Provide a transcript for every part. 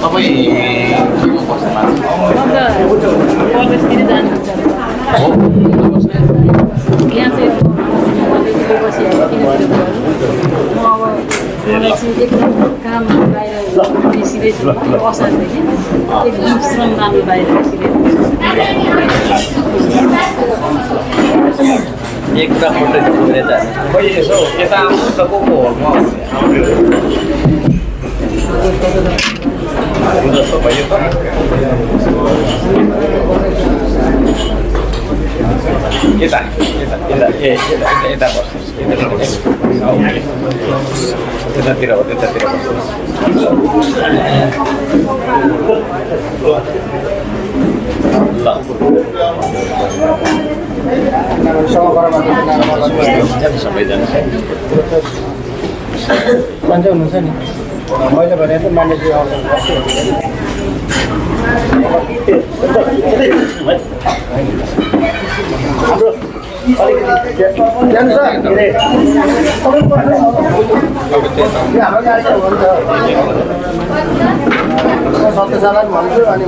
तपाईँ के को बस्नु परदेशतिर जानुहुन्छ यहाँ चाहिँ बसिरहेको किन म अब मलाई चाहिँ एकदम काम बाहिर बेसिँदै छु असारदेखि एकदम श्रम राम्रो बाहिर बसिरहेको एकता फोटो खिच्ने त खै यसो यता आउनु त को हो म जस्तो भयो त यता यता यता ए यता यता बस्नुहोस् यतातिर हो त्यतातिर सबैजना मान्छे हुनुहुन्छ नि मैले भने त मान्छे आउँछ सत्यशाला भन्छु अनि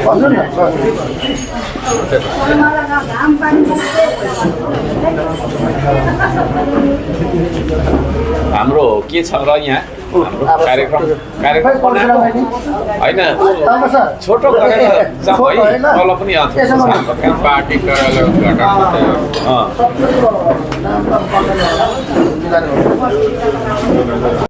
भन्नु न हाम्रो के छ र यहाँ कार्यक्रम होइन छोटो गरेर जाउँ है तल पनि पार्टी कार्यालय